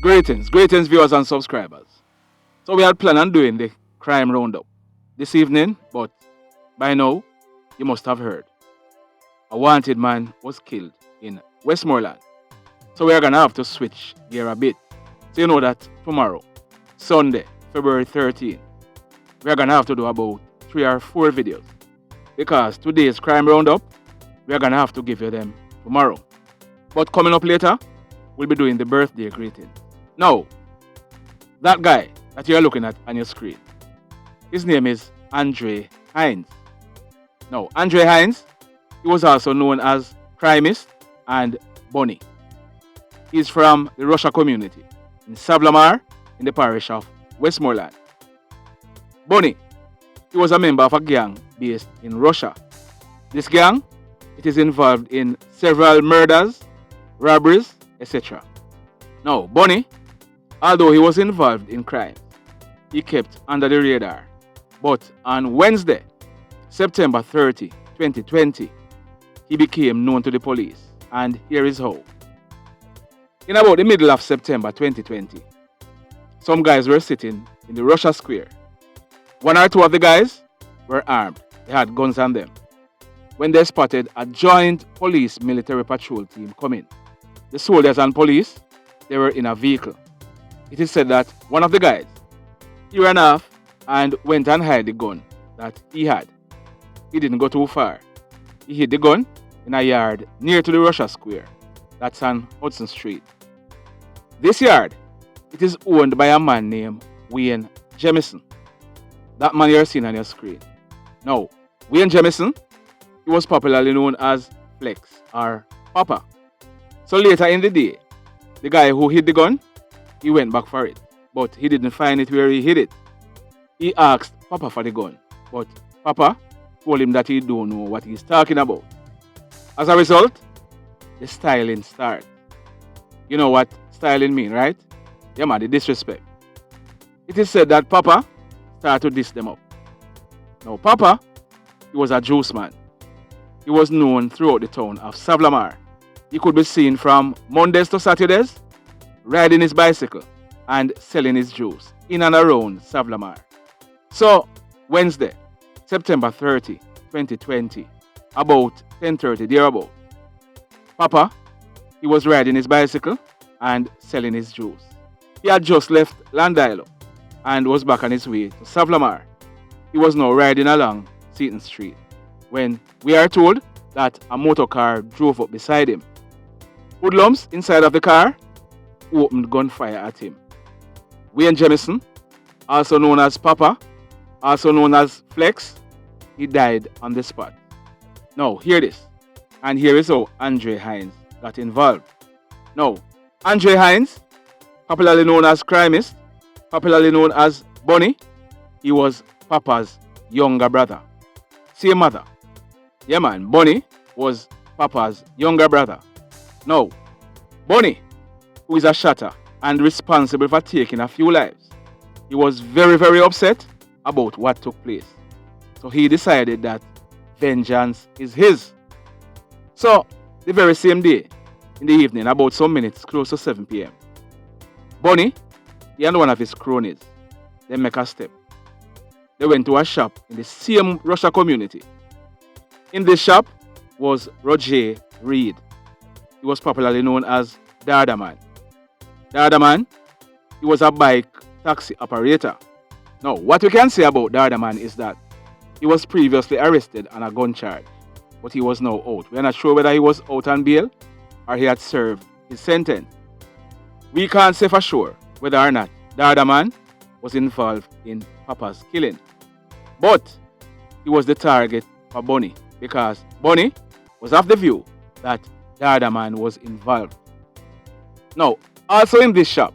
Greetings viewers and subscribers. So we had planned on doing the crime roundup this evening, but by now you must have heard. A wanted man was killed in Westmoreland. So we are gonna have to switch gear a bit. So you know that tomorrow, Sunday, February 13th, we are gonna have to do about 3 or 4 videos. Because today's crime roundup, we are gonna have to give you them tomorrow. But coming up later, we'll be doing the birthday greeting. Now, that guy that you are looking at on your screen, his name is Andre Hinds. Now, Andre Hinds, he was also known as CRIMIST and Bunny. He's from the Russia community in Savlamar in the parish of Westmoreland. Bunny, he was a member of a gang based in Russia. This gang, it is involved in several murders, robberies, etc. Now, Bunny, although he was involved in crime, he kept under the radar. But on Wednesday, September 30, 2020, he became known to the police. And here is how. In about the middle of September 2020, some guys were sitting in the Russia Square. 1 or 2 of the guys were armed. They had guns on them. When they spotted a joint police military patrol team coming, the soldiers and police, they were in a vehicle. It is said that one of the guys, he ran off and went and hid the gun that he had. He didn't go too far. He hid the gun in a yard near to the Russia Square. That's on Hudson Street. This yard, it is owned by a man named Wayne Jemison. That man you're seeing on your screen. Now, Wayne Jemison, he was popularly known as Flex or Papa. So later in the day, the guy who hid the gun, he went back for it, but he didn't find it where he hid it. He asked Papa for the gun, but Papa told him that he don't know what he's talking about. As a result, the styling started. You know what styling mean, right? Yeah man, the disrespect. It is said that Papa started to diss them up. Now Papa, he was a juice man. He was known throughout the town of Savlamar. He could be seen from Mondays to Saturdays, riding his bicycle and selling his juice in and around Savlamar. So, Wednesday, September 30, 2020, about 10:30 thereabout, Papa, he was riding his bicycle and selling his juice. He had just left Landilo and was back on his way to Savlamar. He was now riding along Seaton Street when we are told that a motor car drove up beside him. Hoodlums inside of the car opened gunfire at him. Wayne Jemison, also known as Papa, also known as Flex, he died on the spot. Now, hear this. And here is how Andre Hinds got involved. Now, Andre Hinds, popularly known as CRIMIST, popularly known as Bunny, he was Papa's younger brother. Same mother. Yeah man, Bunny was Papa's younger brother. Now, Bunny, who is a shotter and responsible for taking a few lives, he was very upset about what took place. So he decided that vengeance is his. So, the very same day, in the evening, about some minutes close to 7 p.m., Bunny, he and one of his cronies, they make a step. They went to a shop in the same Russia community. In this shop was Roger Reed. He was popularly known as Dada Man. Dada Man, he was a bike taxi operator. Now, what we can say about Dada Man is that he was previously arrested on a gun charge, but he was now out. We are not sure whether he was out on bail or he had served his sentence. We can't say for sure whether or not Dada Man was involved in Papa's killing. But he was the target for Bunny because Bunny was of the view that Dada Man was involved. Now, also in this shop,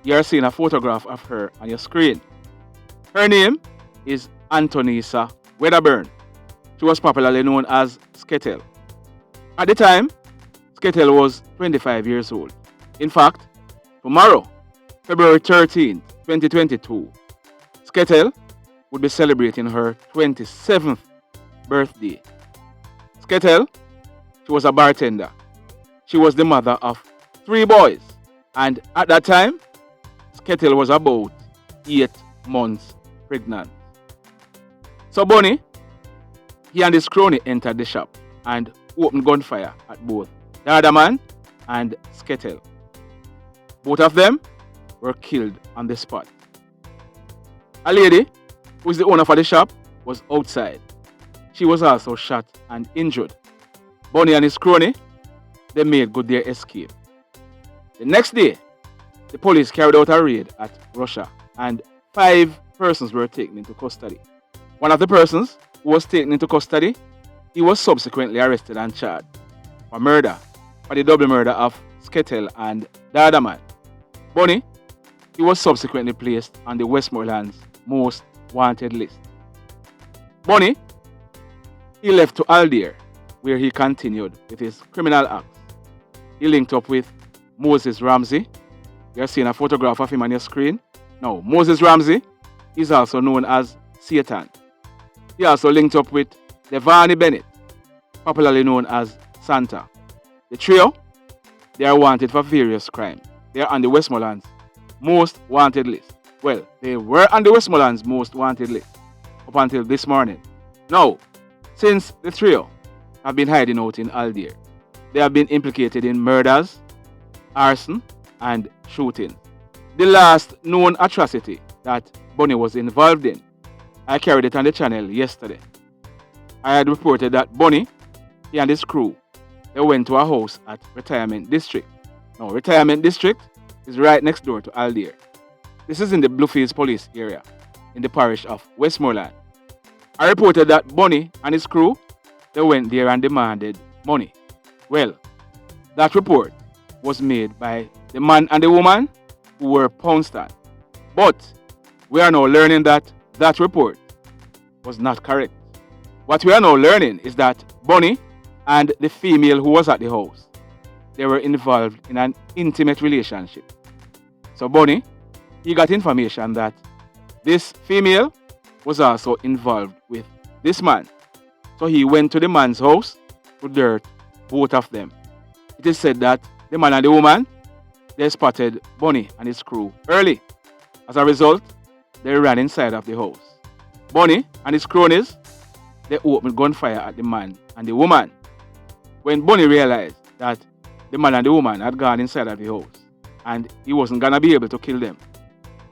you are seeing a photograph of her on your screen. Her name is Antonisa Wedderburn. She was popularly known as Skettle. At the time, Skettle was 25 years old. In fact, tomorrow, February 13, 2022, Skettle would be celebrating her 27th birthday. Skettle, she was a bartender. She was the mother of 3 boys. And at that time, Skettle was about 8 months pregnant. So Bunny, he and his crony entered the shop and opened gunfire at both the other man and Skettle. Both of them were killed on the spot. A lady, who is the owner for the shop, was outside. She was also shot and injured. Bunny and his crony, they made good their escape. The next day, the police carried out a raid at Russia and 5 persons were taken into custody. One of the persons who was taken into custody, he was subsequently arrested and charged for murder, for the double murder of Skettle and the other man. Bunny, he was subsequently placed on the Westmoreland's most wanted list. Bunny, he left to Algiers, where he continued with his criminal acts. He linked up with Moses Ramsey. You're seeing a photograph of him on your screen. Now, Moses Ramsey is also known as Satan. He also linked up with Devani Bennett, popularly known as Santa. The trio, they are wanted for various crimes. They are on the Westmoreland's most wanted list. Well, they were on the Westmoreland's most wanted list up until this morning. Now, since the trio have been hiding out in Algiers, they have been implicated in murders, arson, and shooting. The last known atrocity that Bunny was involved in, I carried it on the channel yesterday. I had reported that Bunny, he and his crew, they went to a house at Retirement District. Now, Retirement District is right next door to Algiers. This is in the Bluefields police area, in the parish of Westmoreland. I reported that Bunny and his crew, they went there and demanded money. Well, that report was made by the man and the woman who were pounced on. But we are now learning that that report was not correct. What we are now learning is that Bunny and the female who was at the house, they were involved in an intimate relationship. So Bunny, he got information that this female was also involved with this man. So he went to the man's house to dirt both of them. It is said that the man and the woman, they spotted Bunny and his crew early. As a result, they ran inside of the house. Bunny and his cronies, they opened gunfire at the man and the woman. When Bunny realized that the man and the woman had gone inside of the house and he wasn't gonna be able to kill them,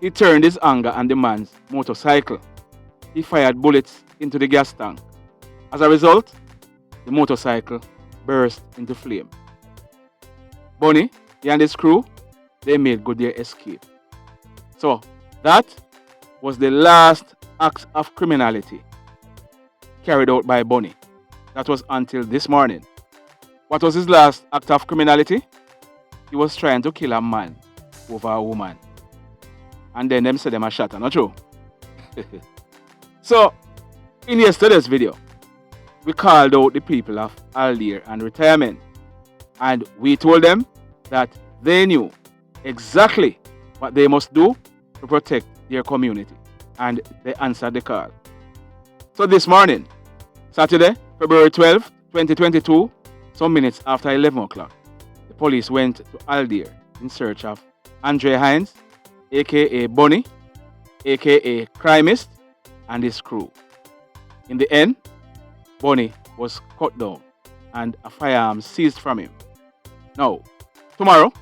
he turned his anger on the man's motorcycle. He fired bullets into the gas tank. As a result, the motorcycle burst into flame. Bunny, he and his crew, they made good their escape. So, that was the last act of criminality carried out by Bunny. That was until this morning. What was his last act of criminality? He was trying to kill a man over a woman. And then them said them a shot, not true? So, in yesterday's video, we called out the people of Algiers and Retirement. And we told them that they knew exactly what they must do to protect their community. And they answered the call. So this morning, Saturday, February 12, 2022, some minutes after 11 o'clock, the police went to Algiers in search of Andre Hinds, aka Bunny, aka CRIMIST, and his crew. In the end, Bunny was cut down and a firearm seized from him. Now, tomorrow,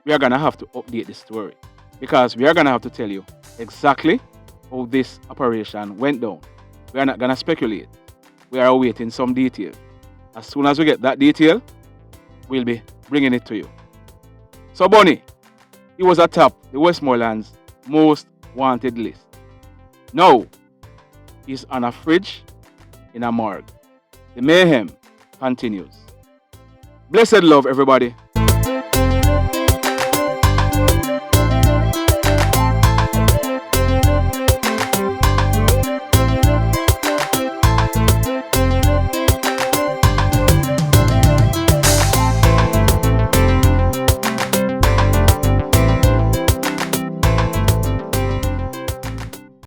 we are going to have to update this story because we are going to have to tell you exactly how this operation went down. We are not going to speculate. We are awaiting some detail. As soon as we get that detail, we'll be bringing it to you. So Bunny, he was atop the Westmoreland's most wanted list. Now, he's on a fridge in a morgue. The mayhem continues. Blessed love, everybody.